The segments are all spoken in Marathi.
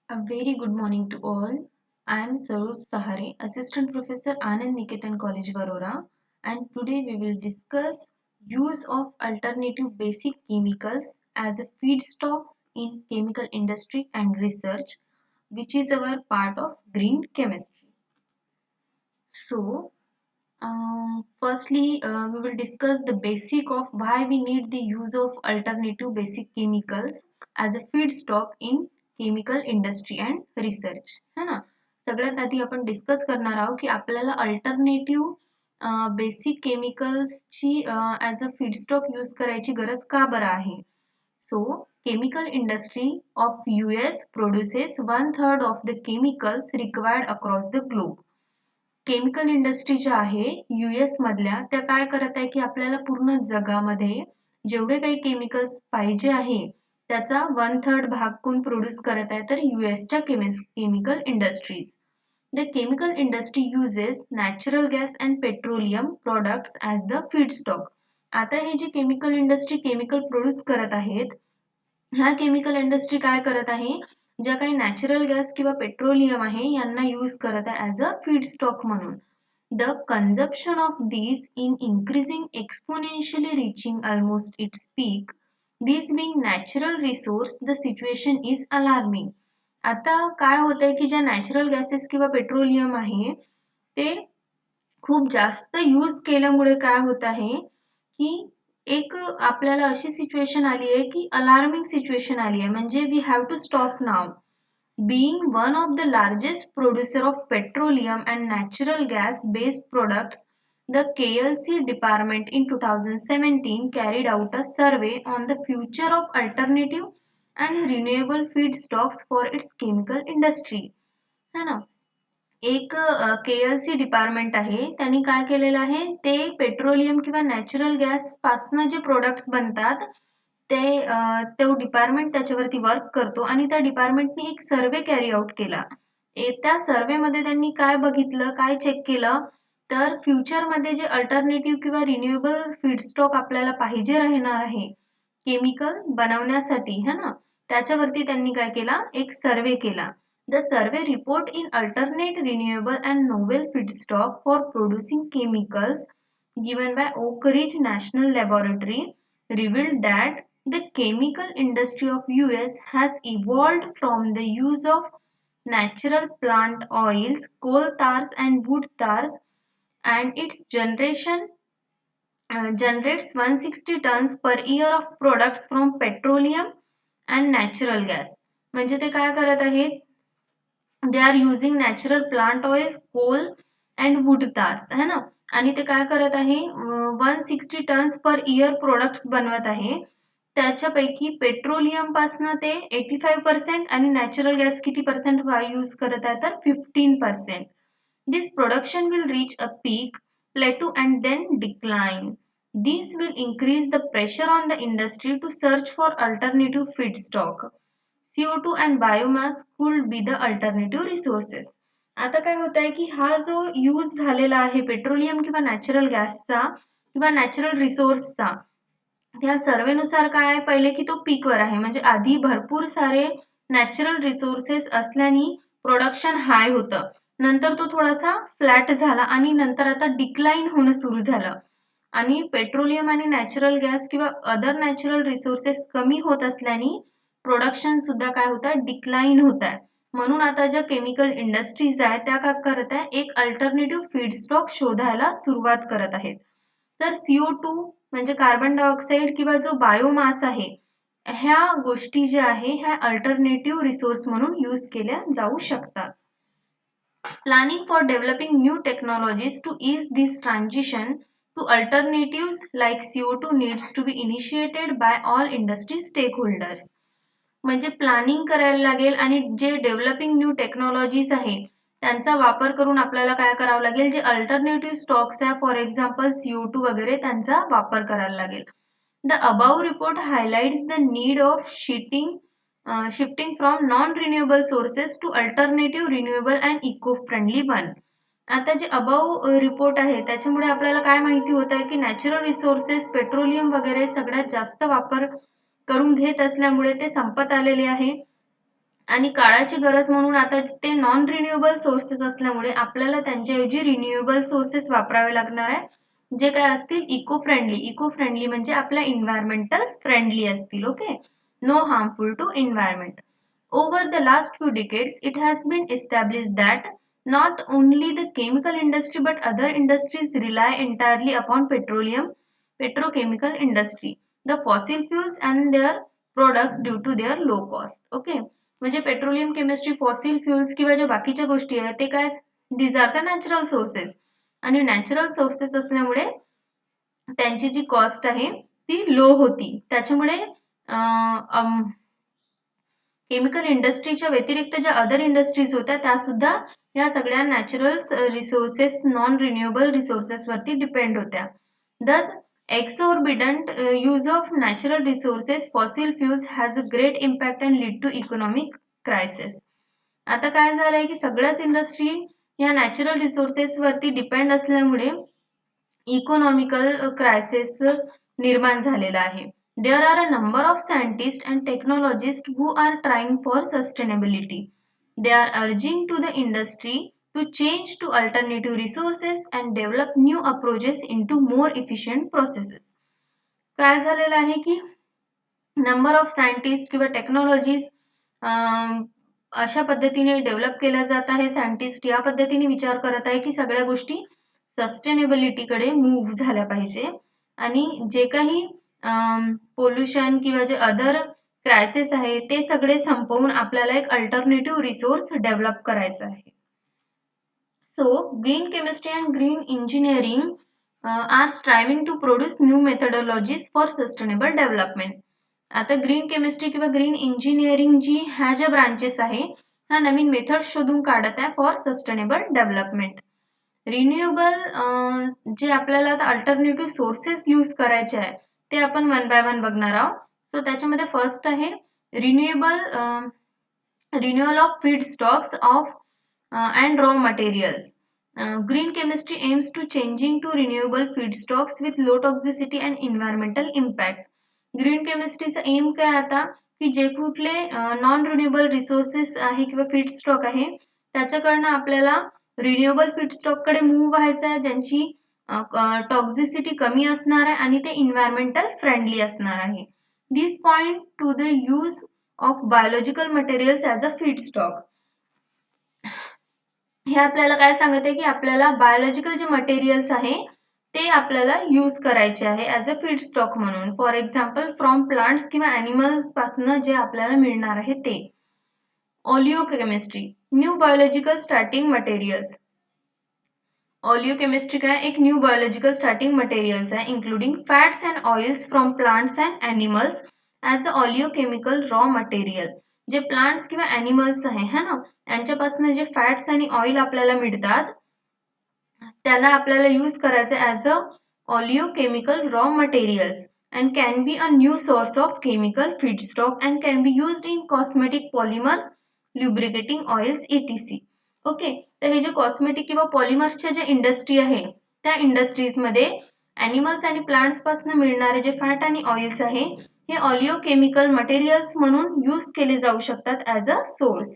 A very good morning to all. I am Saroj Sahare, Assistant Professor Anand Niketan College Varora, and today we will discuss use of alternative basic chemicals as a feedstocks in chemical industry and research, which is our part of green chemistry. So, firstly, we will discuss the basic of why we need the use of alternative basic chemicals as a feedstock in chemical industry and research. है ना. सगळ्यात आधी आपण डिस्कस करणार आहोत की आपल्याला अल्टरनेटिव्ह बेसिक केमिकल्सची ॲज अ फीडस्टॉक यूज करायची गरज का बरं आहे. So chemical industry of US produces 1/3 of the chemicals required across the globe. Chemical industry ज्या आहे US मधल्या त्या काय करत आहे की आपल्याला पूर्ण जगामध्ये जेवढे काही केमिकल्स पाहिजे आहे त्याचा 1/3 भाग कोण प्रोड्यूस करत आहे तर यूएसच्या chemical industries. The chemical industry uses natural gas and petroleum products as the feedstock. आता हे जे केमिकल इंडस्ट्री केमिकल प्रोड्यूस करत आहेत ह्या केमिकल इंडस्ट्री काय करत आहे ज्या काही नॅचरल गॅस किंवा पेट्रोलियम आहे यांना यूज करत आहे ॲज अ फीडस्टॉक म्हणून. The consumption of these in increasing exponentially reaching almost its peak. These being natural resource, the situation is alarming. आता काय होतंय की ज्या नॅचरल गॅसेस किंवा पेट्रोलियम आहे ते खूप जास्त यूज केल्यामुळे काय होत आहे की एक आपल्याला अशी सिच्युएशन आली आहे की अलार्मिंग सिच्युएशन आली आहे म्हणजे we have to stop now. Being one of the largest producer of petroleum and natural gas based products, the KLC department in 2017 carried out a survey on the future of alternative and renewable feedstocks for its chemical industry. है ना. एक KLC डिपार्टमेंट आहे त्यांनी काय केलेलं आहे ते पेट्रोलियम किंवा नॅचरल गॅस पासनं जे प्रोडक्ट्स बनतात ते तो डिपार्टमेंट त्याच्यावरती वर्क करतो आणि त्या डिपार्टमेंटने एक सर्वे कॅरी आउट केला. त्या सर्वेमध्ये त्यांनी काय बघितलं काय चेक केलं तर फ्युचरमध्ये जे अल्टरनेटिव्ह किंवा रिन्युएबल फीडस्टॉक आपल्याला पाहिजे राहणार आहे केमिकल बनवण्यासाठी है ना त्याच्यावरती त्यांनी काय केला एक सर्वे केला. The survey report in alternate renewable and novel feedstock for producing chemicals given by Oak Ridge National Laboratory revealed that the chemical industry of US has evolved from the use of natural plant oils, coal tars and wood tars and its generates 160 tons per year of products from petroleum and natural gas. म्हणजे ते काय करत आहेत they are using natural plant oils coal and wood tars है ना आणि ते काय करत आहे 160 टन्स पर इयर प्रोडक्ट्स बनवत आहे त्याच्यापैकी पेट्रोलियम पासनं ते 85% आणि नॅचरल गॅस किती पर्सेंट यूज करत आहे तर 15%. This production will reach a peak plateau and then decline. This will increase the pressure on the industry to search for alternative feedstock. CO2 and biomass could be the alternative resources. आता काय होत आहे की हा जो यूज झालेला आहे पेट्रोलियम किंवा नॅचरल गॅसचा किंवा नॅचरल रिसोर्सचा त्या सर्वेनुसार काय पहिले की तो पीकवर आहे म्हणजे आधी भरपूर सारे नॅचरल रिसोर्सेस असल्याने प्रोडक्शन हाय होतं नंतर तो थोडासा फ्लॅट झाला आणि नंतर आता डिक्लाइन होणं सुरू झालं आणि पेट्रोलियम आणि नॅचरल गॅस किंवा अदर नॅचरल रिसोर्सेस कमी होत असल्याने प्रोडक्शन सुद्धा काय होत आहे डिक्लाइन होत आहे. म्हणून आता ज्या केमिकल इंडस्ट्रीज आहेत त्या काय करत आहे एक अल्टरनेटिव्ह फीडस्टॉक शोधायला सुरुवात करत आहेत. तर CO2 म्हणजे कार्बन डायऑक्साईड किंवा जो बायोमास आहे ह्या गोष्टी ज्या आहे ह्या अल्टरनेटिव्ह रिसोर्स म्हणून यूज केल्या जाऊ शकतात. Planning for developing new technologies to ease this transition to alternatives like CO2 needs to be initiated by all industry stakeholders. म्हणजे प्लॅनिंग करायला लागेल आणि जे डेव्हलपिंग न्यू टेक्नॉलॉजीज आहे त्यांचा वापर करून आपल्याला काय करावं लागेल जे अल्टरनेटिव्ह स्टॉक्स आहे फॉर एक्झाम्पल CO2 वगैरे त्यांचा वापर करायला लागेल. The above report highlights the need of shifting from non-renewable sources to alternative renewable and eco-friendly one. आता जे अबाव रिपोर्ट आहे त्याच्यामुळे आपल्याला काय माहिती होत आहे की नॅचरल रिसोर्सेस पेट्रोलियम वगैरे सगळ्यात जास्त वापर करून घेत असल्यामुळे ते संपत आलेले आहे आणि काळाची गरज म्हणून आता ते नॉन रिन्युएबल सोर्सेस असल्यामुळे आपल्याला त्यांच्याऐवजी रिन्युएबल सोर्सेस वापरावे लागणार आहे, जे काय असतील इको फ्रेंडली म्हणजे आपल्या इन्व्हायरमेंटल फ्रेंडली असतील. Okay, no harmful to environment. Over the last few decades, it has been established that not only the chemical industry but other industries rely entirely upon petrochemical industry, the fossil fuels and their products due to their low cost. Okay, म्हणजे पेट्रोलियम केमिस्ट्री, फॉसिल फ्युल्स किंवा ज्या बाकीच्या गोष्टी आहेत ते काय, these are the natural sources. आणि नॅचरल सोर्सेस असल्यामुळे त्यांची जी कॉस्ट आहे ती लो होती. त्याच्यामुळे केमिकल इंडस्ट्रीच्या व्यतिरिक्त ज्या अदर इंडस्ट्रीज होत्या त्या सुद्धा या सगळ्या natural resources, non renewable resources वरती डिपेंड होत्या. Thus, exorbitant use of natural resources, fossil fuels has a great impact and lead to economic crisis. आता काय झालंय की सगळ्याच इंडस्ट्री या नॅचरल रिसोर्सेस वरती डिपेंड असल्यामुळे इकॉनॉमिकल क्रायसिस निर्माण झालेला आहे. There are a number of scientists and technologists who are trying for sustainability. They are urging to the industry to change to alternative resources and develop new approaches into more efficient processes. काय झालेलं आहे की नंबर ऑफ सायंटिस्ट किंवा टेक्नॉलॉजीज अशा पद्धतीने डेव्हलप केल्या जात आहे. सायंटिस्ट या पद्धतीने विचार करत आहे की सगळ्या गोष्टी सस्टेनेबिलिटीकडे मूव्ह झाल्या पाहिजे आणि जे काही पोल्युशन किंवा जे अदर क्रायसिस आहे ते सगळे संपवून आपल्याला एक अल्टरनेटिव्ह रिसोर्स डेव्हलप करायचा आहे. So, green chemistry and green engineering are striving to produce new methodologies for sustainable development. आता ग्रीन केमिस्ट्री किंवा ग्रीन इंजिनिअरिंग जी ह्या ज्या ब्रांचेस आहे ह्या नवीन मेथड शोधून काढत आहे फॉर सस्टेनेबल डेव्हलपमेंट. रिन्युएबल जे आपल्याला आता अल्टरनेटिव्ह सोर्सेस यूज करायचे आहे ते आपण वन बाय वन बघणार आहोत. सो त्याच्यामध्ये फर्स्ट आहे renewal of feed stocks of and raw materials. Green chemistry aims to changing to renewable feedstocks with low toxicity and environmental impact. Green केमिस्ट्रीचा एम काय आता की जे कुठले नॉन रिन्युएबल रिसोर्सेस आहे किंवा फीडस्टॉक आहे त्याच्याकडनं आपल्याला रिन्युएबल फीडस्टॉक कडे मूव्ह व्हायचं आहे, ज्यांची टॉक्झिसिटी कमी असणार आहे आणि ते इन्व्हायरमेंटल फ्रेंडली असणार आहे. This point to the use of biological materials as a feedstock. हे आपल्याला काय सांगत आहे की आपल्याला बायोलॉजिकल जे मटेरियल्स आहे ते आपल्याला यूज करायचे आहे ॲज अ फीडस्टॉक म्हणून. फॉर एक्झाम्पल फ्रॉम प्लांट्स किंवा ॲनिमल्स पासून जे आपल्याला मिळणार आहे ते. Oleochemistry, new biological starting materials. Oleochemistry काय, एक न्यू बायोलॉजिकल स्टार्टिंग मटेरियल्स आहे including fats and oils from plants and animals as a oleochemical raw material. जे प्लांट्स किंवा ॲनिमल्स आहे है ना, यांच्यापासून जे फॅट्स आणि ऑइल आपल्याला मिळतात त्याला आपल्याला यूज करायचं as a oleochemical raw materials and can be a new source of chemical feedstock and can be used in cosmetic polymers, lubricating oils etc. Okay, तर हे जे कॉस्मेटिक किंवा पॉलिमर्सच्या जे इंडस्ट्री आहे त्या इंडस्ट्रीजमध्ये ॲनिमल्स आणि प्लांट्स पासून मिळणारे जे फॅट आणि ऑइल्स आहे हे ऑलिओकेमिकल मटेरियल्स म्हणून यूज केले जाऊ शकतात as a source.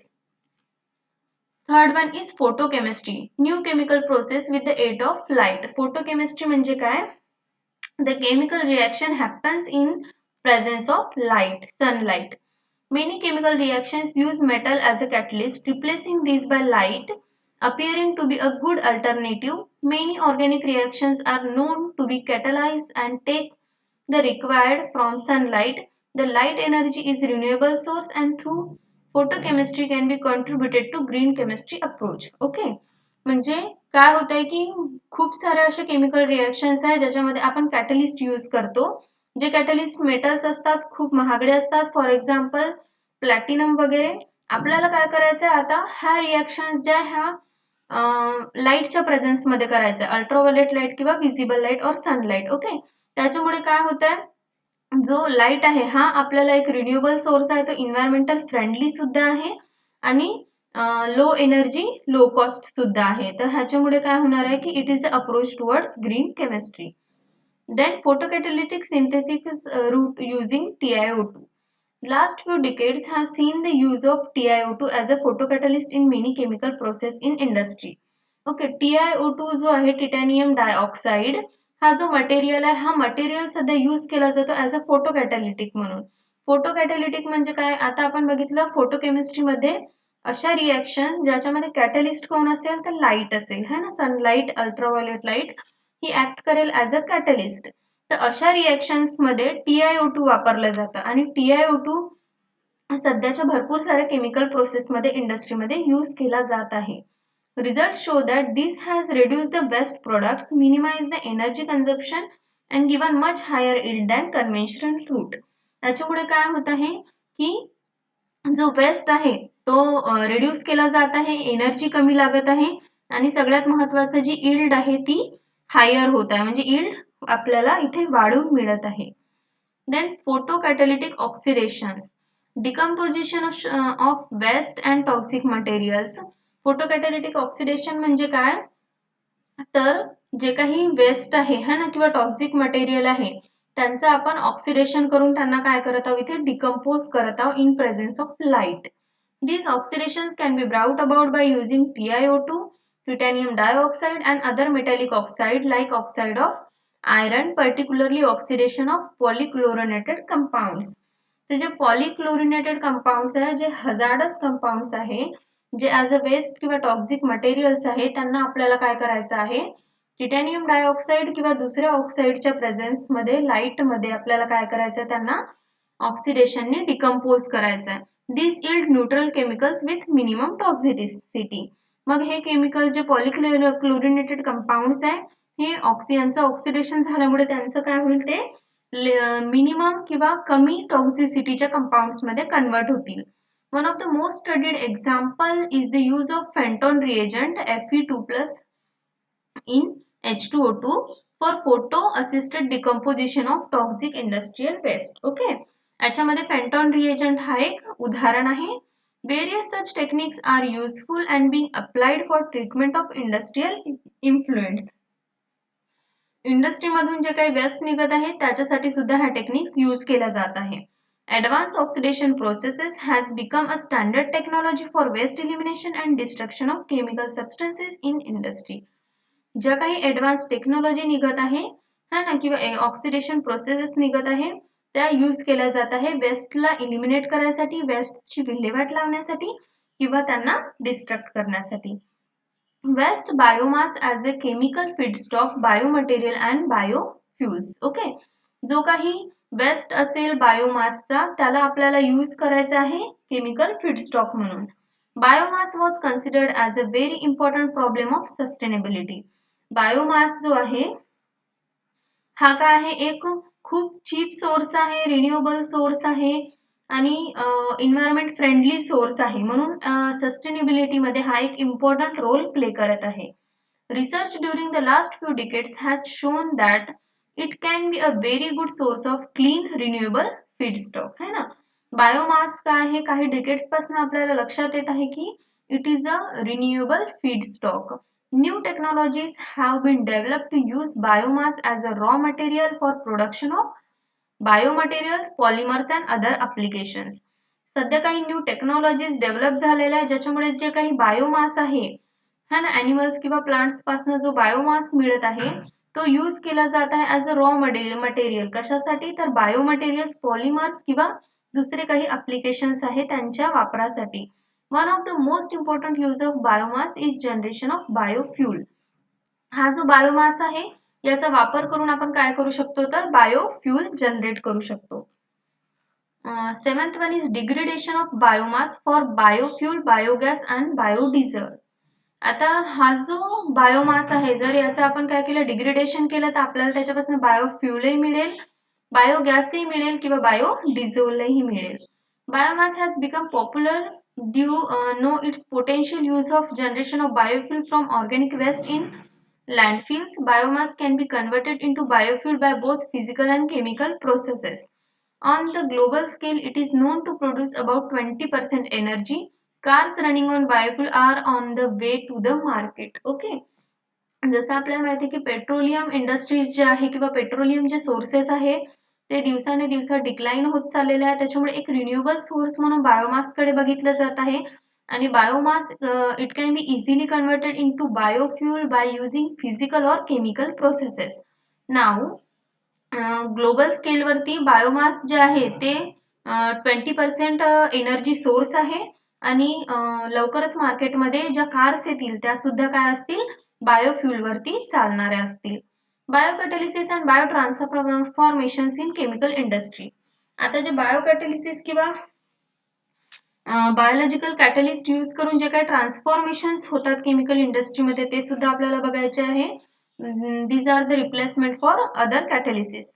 Third one is photochemistry, new chemical process with the aid of light. Photochemistry म्हणजे काय, the chemical reaction happens in presence of light, sunlight. Many chemical reactions use metal as a catalyst, replacing these by light, appearing to be a good alternative. Many organic reactions are known to be catalyzed and take the required from sunlight. The light energy is renewable source and through photochemistry can be contributed to green chemistry approach. Okay, म्हणजे काय होत आहे की खूप सारे असे केमिकल रिएक्शन्स आहेत ज्याच्यामध्ये आपण कॅटलिस्ट यूज करतो. जे कॅटलिस्ट मेटल्स असतात खूप महागडे असतात, फॉर एक्झाम्पल प्लॅटिनम वगैरे. आपल्याला काय करायचं आहे आता, ह्या रिएक्शन्स ज्या ह्या लाईटच्या प्रेझेन्समध्ये करायचं, अल्ट्राव्हायोलेट लाईट किंवा विजिबल लाईट और सनलाईट. ओके, त्याच्यामुळे काय होत आहे, जो लाईट आहे हा आपल्याला एक रिन्युएबल सोर्स आहे, तो इन्व्हायरमेंटल फ्रेंडली सुद्धा आहे आणि लो एनर्जी लो कॉस्ट सुद्धा आहे. तर ह्याच्यामुळे काय होणार आहे की it is the approach towards green chemistry. Then photocatalytic synthesis route using TiO2. Last few decades have seen the use of TiO2 as a photocatalyst in many chemical process in industry. Okay, TiO2 जो आहे टिटॅनियम डायऑक्साइड हा जो मटेरियल आहे, हा मटेरियल सध्या यूज केला जातो ॲज अ फोटोकॅटॅलिटिक म्हणून. फोटोकॅटॅलिटिक म्हणजे काय, आता आपण बघितलं फोटोकेमिस्ट्रीमध्ये अशा रिॲक्शन ज्याच्यामध्ये कॅटलिस्ट कोण असेल तर लाईट असेल, है ना, सनलाईट, अल्ट्राव्हायोलेट लाईट ही ऍक्ट करेल ॲज अ कॅटलिस्ट. तर अशा रिॲक्शन्स मध्ये TiO2 वापरलं जातं आणि TiO2 सध्याच्या भरपूर साऱ्या केमिकल प्रोसेसमध्ये इंडस्ट्रीमध्ये यूज केला जात आहे. Results show that this has reduced the waste products, minimized the energy consumption and given much higher yield than conventional route. याच्यामुळे काय होत आहे की जो वेस्ट आहे तो रिड्यूस केला जात आहे, एनर्जी कमी लागत आहे आणि सगळ्यात महत्त्वाचं जी यील्ड आहे ती हायर होत आहे, म्हणजे यील्ड आपल्याला इथे वाढून मिळत आहे. Then photocatalytic oxidations, decomposition of waste and toxic materials. Photocatalytic oxidation म्हणजे काय, तर जे काही वेस्ट आहे है ना किंवा टॉक्सिक मटेरियल आहे त्यांचं आपण ऑक्सिडेशन करून त्यांना काय करत आहोत, इथे डिकम्पोज करत आहोत in presence of light. These oxidations can be brought about by using TiO2, titanium dioxide and other metallic oxide like oxide of iron, particularly oxidation of polychlorinated compounds. तर जे पॉलिक्लोरिनेटेड कंपाऊंड्स आहे, जे हजार्डस कंपाऊंड्स आहे, जे ॲज अ वेस्ट किंवा टॉक्सिक मटेरियल्स आहे, त्यांना आपल्याला काय करायचं आहे, टिटॅनियम डायऑक्साइड किंवा दुसऱ्या ऑक्साइडच्या प्रेझेन्समध्ये लाईटमध्ये आपल्याला काय करायचं आहे, त्यांना ऑक्सिडेशनने डिकम्पोज करायचं आहे. This yield neutral chemicals with minimum toxicity. मग हे केमिकल जे पॉलिक्लोरिनेटेड कंपाऊंड्स आहे, हे यांचं ऑक्सिडेशन झाल्यामुळे त्यांचं काय होईल, ते मिनिमम किंवा कमी टॉक्झिसिटीच्या कंपाऊंड्स मध्ये कन्वर्ट होतील. One of the most studied example is the use of Fenton reagent Fe2+ in H2O2 for photo assisted decomposition of toxic industrial waste. Okay, याच्यामध्ये फेंटॉन रिएजंट हा एक उदाहरण आहे. Various such techniques are useful and being applied for treatment of industrial influents. इंडस्ट्रीमधून जे काही वेस्ट निघत आहे त्याच्यासाठी सुद्धा ह्या टेक्निक्स यूज केल्या जात आहे. Advanced oxidation processes has become a standard technology for waste elimination and destruction of chemical substances in industry. ज्या काही ऍडव्हान्स टेक्नॉलॉजी निघत आहे है ना किंवा ऑक्सिडेशन प्रोसेसेस निघत आहे त्या यूज केल्या जात आहे वेस्टला इलिमिनेट करायसाठी, वेस्टची विल्हेवाट लावण्यासाठी किंवा त्यांना डिस्ट्रक्ट करण्यासाठी. Waste biomass as a chemical feedstock, biomaterial and biofuels. Okay, जो काही वेस्ट असेल बायोमासचा त्याला आपल्याला यूज करायचा आहे केमिकल फीडस्टॉक म्हणून. Biomass was considered as a very important problem of sustainability. Biomass जो आहे हा काय आहे, एक खूप चीप सोर्स आहे, रिन्युएबल सोर्स आहे आणि एन्व्हायरमेंट फ्रेंडली सोर्स आहे, म्हणून सस्टेनेबिलिटीमध्ये हा एक इम्पॉर्टंट रोल प्ले करत आहे. Research during the last few decades has shown that it can be a very good source of clean renewable feedstock, है ना. बायोमास काय आहे, काही डिकेड्स पासून आपल्याला लक्षात येत आहे की it is a renewable feedstock. New technologies have been developed to use biomass as a raw material for production of biomaterials, polymers and other applications. सध्या काही न्यू टेक्नॉलॉजीज डेव्हलप झालेल्या आहे ज्याच्यामुळे जे काही बायोमास आहे है ना, ॲनिमल्स किंवा प्लांट्स पासून जो बायोमास मिळत आहे तो यूज केला जात आहे ॲज अ रॉ मटेरियल. कशासाठी, तर बायोमटेरियल्स, पॉलिमर्स किंवा दुसरे काही ॲप्लिकेशन्स आहे त्यांच्या वापरासाठी. One of the most important use of biomass is generation of biofuel. हा जो बायोमास आहे याचा वापर करून आपण काय करू शकतो, तर बायोफ्युल जनरेट करू शकतो. Seventh one is degradation of biomass for biofuel, biogas and biodiesel. आता हा जो बायोमास आहे जर याचं आपण काय केलं, डिग्रेडेशन केलं तर आपल्याला त्याच्यापासून बायोफ्युलही मिळेल, बायोगॅसही मिळेल किंवा बायोडिझेलही मिळेल. Biomass has become popular due know its potential use of generation of biofuel from organic waste in landfills. Biomass can be converted into biofuel by both physical and chemical processes. On the global scale, it is known to produce about 20% energy. Cars running on biofuel are on the way to the market. Okay, जसं आपल्याला माहिती आहे की पेट्रोलियम इंडस्ट्रीज जे आहे किंवा पेट्रोलियम जे सोर्सेस आहे ते दिवसाने दिवस डिक्लाइन होत चाललेलं आहे. त्याच्यामुळे एक रिन्युएबल सोर्स म्हणून बायोमासकडे बघितलं जात आहे. आणि biomass it can be easily converted into biofuel by using physical और केमिकल प्रोसेसेस. नाव ग्लोबल स्केलवरती बायोमास जे आहे ते 20% एनर्जी सोर्स आहे. आणि लवकरच मार्केटमध्ये ज्या कार्स येतील त्या सुद्धा काय असतील, बायोफ्युलवरती चालणाऱ्या असतील. Biocatalysis and bio transformations in chemical industry. आता जे बायोकॅटलिसिस किंवा बायोलॉजिकल कॅटलिस्ट यूज करून जे काही ट्रान्सफॉर्मेशन्स होतात केमिकल इंडस्ट्रीमध्ये ते सुद्धा आपल्याला बघायचे आहे. these are the replacement for other catalysis.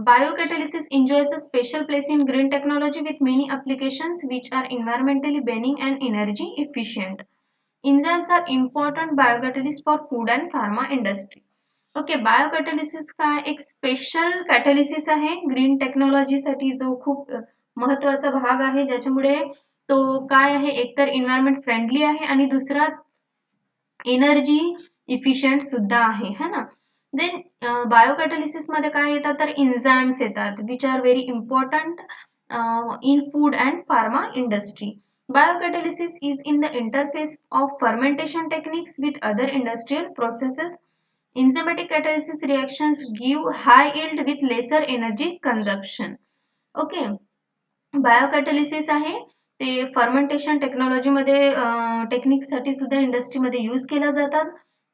Biocatalysis enjoys a special place in green technology with many applications which are environmentally benign and energy efficient. Enzymes are important biocatalysts for food and pharma industry. Okay, biocatalysis काय एक स्पेशल कॅटलिसिस आहे ग्रीन टेक्नॉलॉजीसाठी, जो खूप महत्वाचा भाग आहे, ज्याच्यामुळे तो काय आहे, एकतर एन्व्हायरमेंट फ्रेंडली आहे आणि दुसरा एनर्जी इफिशियंट सुद्धा आहे, है ना. देन बायोकॅटलिसिस मध्ये काय येतात तर एन्झाइम्स येतात which are very important in food and pharma industry. Biocatalysis is in the interface of fermentation techniques with other industrial processes. Enzymatic catalysis reactions give high yield with lesser energy consumption. Okay. बायोकॅटलिसिस आहे ते फर्मेंटेशन टेक्नॉलॉजीमध्ये टेक्निकसाठी सुद्धा इंडस्ट्रीमध्ये यूज केल्या जातात.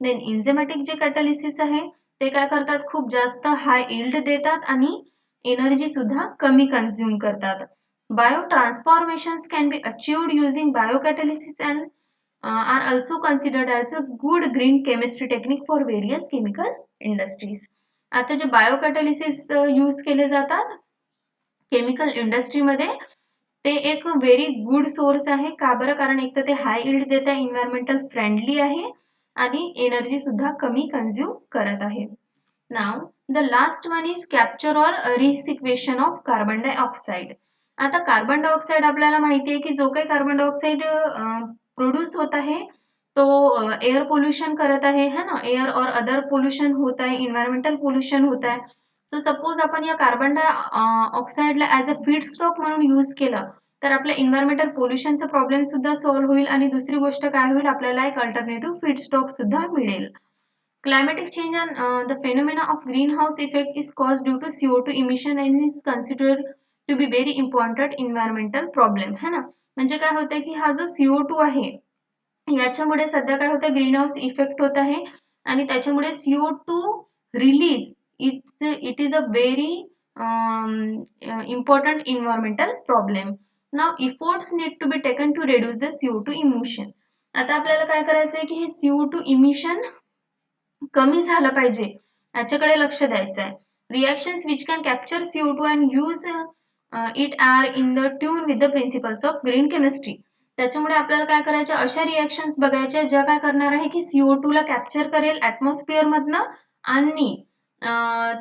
देन एन्झाइमॅटिक जे कॅटलिसिस आहे ते काय करतात, खूप जास्त हाय इल्ड देतात आणि एनर्जी सुद्धा कमी कन्झ्युम करतात. Bio transformations can be achieved using biocatalysis and are also considered as a good green chemistry technique for various chemical industries. आता जे बायोकॅटलिसिस यूज केले जातात केमिकल इंडस्ट्रीमध्ये ते एक व्हेरी गुड सोर्स आहे. का बरं, कारण एक तर ते हाय इल्ड देत आहे, इन्व्हायरमेंटल फ्रेंडली आहे आणि एनर्जी सुद्धा कमी कन्झ्युम करत आहे. Now the last one is capture or resequestration of carbon dioxide. आता कार्बन डायऑक्साईड आपल्याला माहिती आहे की जो काही कार्बन डायऑक्साईड प्रोड्यूस होत आहे तो एअर पोल्युशन करत आहे, है ना. एअर और अदर पोल्युशन होत आहे, इन्व्हायरमेंटल पोल्युशन होत आहे. सो सपोज आपण या कार्बन डायऑक्साईडला ॲज अ फीड स्टॉक म्हणून यूज केलं तर आपल्या इन्व्हायरमेंटल पोल्युशनचा प्रॉब्लेम सुद्धा सॉल्व्ह होईल आणि दुसरी गोष्ट काय होईल, आपल्याला एक अल्टरनेटिव्ह फीड स्टॉक सुद्धा मिळेल. Climatic change and the phenomena of greenhouse effect is caused due to CO2 emission and is considered to be very important environmental problem, है ना. म्हणजे काय होतं की हा जो CO2 आहे याच्यामुळे सध्या काय होतं, ग्रीन हाऊस इफेक्ट होत आहे आणि त्याच्यामुळे CO2 release it is a very important environmental problem. Now efforts need to be taken to reduce the CO2 emission. आता आपल्याला काय करायचं आहे की हे CO2 emission कमी झालं पाहिजे याच्याकडे लक्ष द्यायचं आहे. Reactions which can capture CO2 and use it are in the tune with the principles of green chemistry. त्याच्यामुळे आपल्याला काय करायच्या, अशा रिॲक्शन्स बघायच्या ज्या काय करणार आहे की CO2 ला कॅप्चर करेल ॲटमॉस्फिअर मधनं आणि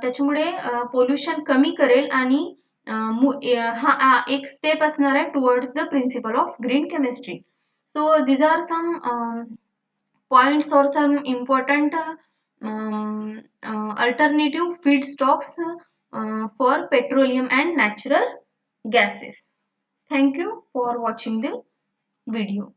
त्याच्यामुळे पोल्युशन कमी करेल आणि हा एक स्टेप असणार आहे towards the principle of green chemistry. So these are some points or some important alternative feedstocks for petroleum and natural gases. Thank you for watching the video.